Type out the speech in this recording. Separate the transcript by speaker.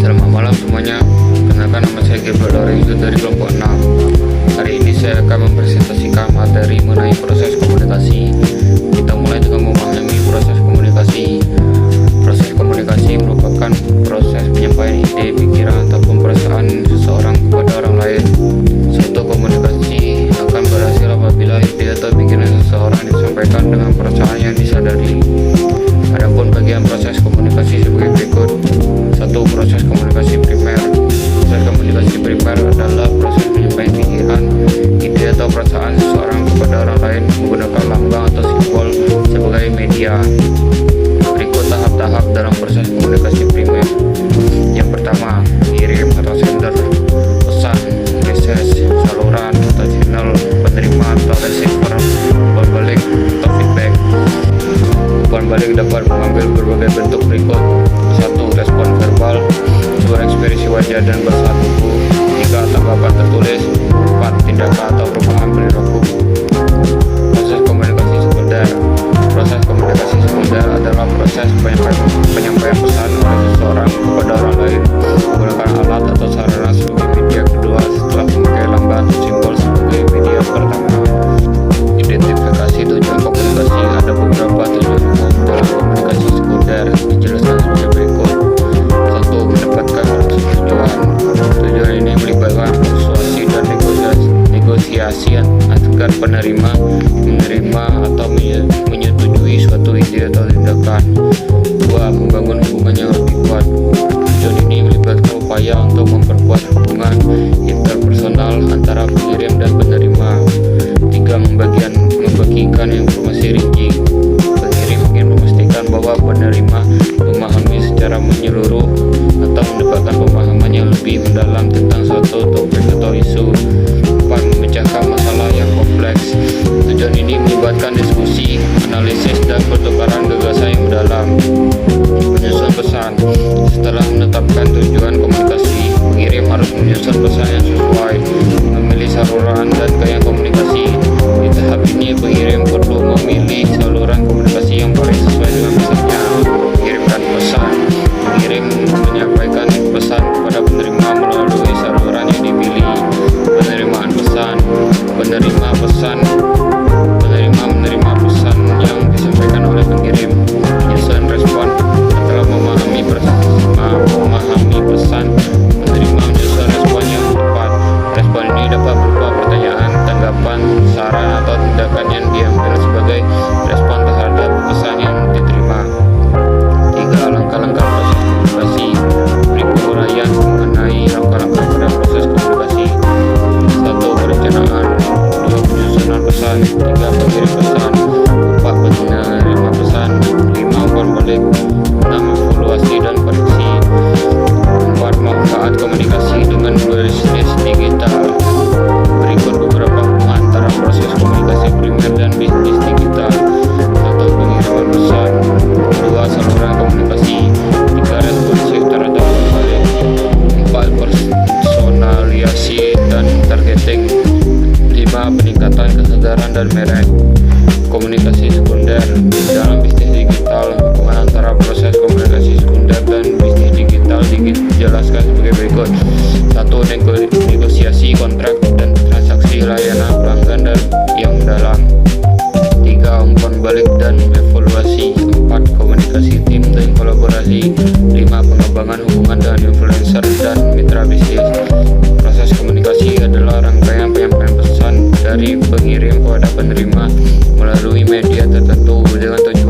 Speaker 1: Selamat malam semuanya, kenalkan nama saya Gabriel Lorenzo dari kelompok 6. Hari ini saya akan mempresentasikan materi mengenai proses komunikasi. Kita mulai dengan memahami proses komunikasi. Proses komunikasi merupakan proses penyampaian ide, pikiran, ataupun perasaan seseorang kepada orang lain. Suatu komunikasi akan berhasil apabila ide atau pikiran seseorang disampaikan dengan perasaan yang disadari. Adapun bagian proses komunikasi sebagai berikut. 1. Proses komunikasi primer. Proses komunikasi primer adalah proses penyampaian pikiran, ide atau perasaan seseorang kepada orang lain menggunakan lambang atau simbol sebagai media. Berikut tahap-tahap dalam proses komunikasi primer. Yang pertama, kirim atau sender, pesan, message, saluran atau channel, penerima atau receiver, umpan balik atau feedback. Umpan balik dapat mengambil berbagai bentuk berikut. 1. Respon verbal, 2. Ekspresi wajah dan bahasa tubuh, 3. Tanggapan tertulis, 4. Tindakan atau perubahan perilaku. Proses komunikasi sekunder. Proses komunikasi sekunder adalah proses penyampaian pesan oleh seseorang kepada orang lain menggunakan alat atau sarana sebagai media kedua setelah memakai lambang atau simbol sebagai media pertama. Identifikasi tujuan komunikasi. Ada beberapa tujuan umum dalam komunikasi sekunder, dijelaskan sebagai berikut. 1. Mendapatkan persetujuan. Tujuan ini melibatkan persuasi dan negosiasi agar penerima menerima atau menyetujui suatu ide atau tindakan. 2. Membangun hubungan yang lebih kuat. Tujuan ini melibatkan upaya untuk memperkuat hubungan interpersonal antara pengirim dan penerima. 3. Membagikan informasi rinci. Pengirim ingin memastikan bahwa penerima memahami secara menyeluruh atau mendapatkan pemahaman yang lebih mendalam tentang suatu topik atau isu. 4. Memecahkan masalah yang kompleks. Tujuan ini melibatkan diskusi, analisis, dan pertukaran gagasan yang mendalam. Menyusun pesan. Setelah menetapkan tujuan komunikasi, pengirim harus menyusun pesan yang sesuai, memilih saluran dan gaya komunikasi. Di tahap ini, pengirim perlu memilih saluran komunikasi yang paling sesuai dengan pesannya. Mengirimkan pesan. Pengirim menyampaikan pesan kepada penerima melalui saluran yang dipilih. Penerimaan pesan. Penerima pesan. Penerima menerima pesan yang disampaikan oleh pengirim. Menyusun respon. Setelah memahami pesan, penerima menyusun respon yang tepat. Respon ini dapat berupa pertanyaan, tanggapan, saran, atau tindakan yang diambil sebagai respon terhadap pesan yang diterima. 3. Langkah-langkah proses komunikasi. Berikut uraian mengenai langkah-langkah pada proses komunikasi. 1. Perencanaan. 2. Penyusunan pesan. 3. Pengirim pesan. 4. Penerima pesan. 5. Umpan balik. 6. Evaluasi dan koreksi. 4. Manfaat komunikasi dengan bisnis digital. Berikut beberapa hubungan antara proses komunikasi primer dan bisnis digital. 1. Pengiriman pesan. 2. Saluran komunikasi. 3. Responsif terhadap umpan balik. 4. Personalisasi dan targeting. 5. Peningkatan kesegaran dan merek. Komunikasi sekunder. Dalam bisnis digital, hubungan antara proses komunikasi sekunder dan bisnis digital dijelaskan sebagai berikut. 1. Negosiasi kontrak dan transaksi layanan pelanggan dan yang mendalam. 3. Umpan balik dan evaluasi. 4. Komunikasi tim dan kolaborasi. 5. Pengembangan hubungan dengan influencer dan mitra bisnis. Proses komunikasi adalah rangkaian penyampaian pesan dari pengirim kepada penerima melalui media tertentu dengan tujuan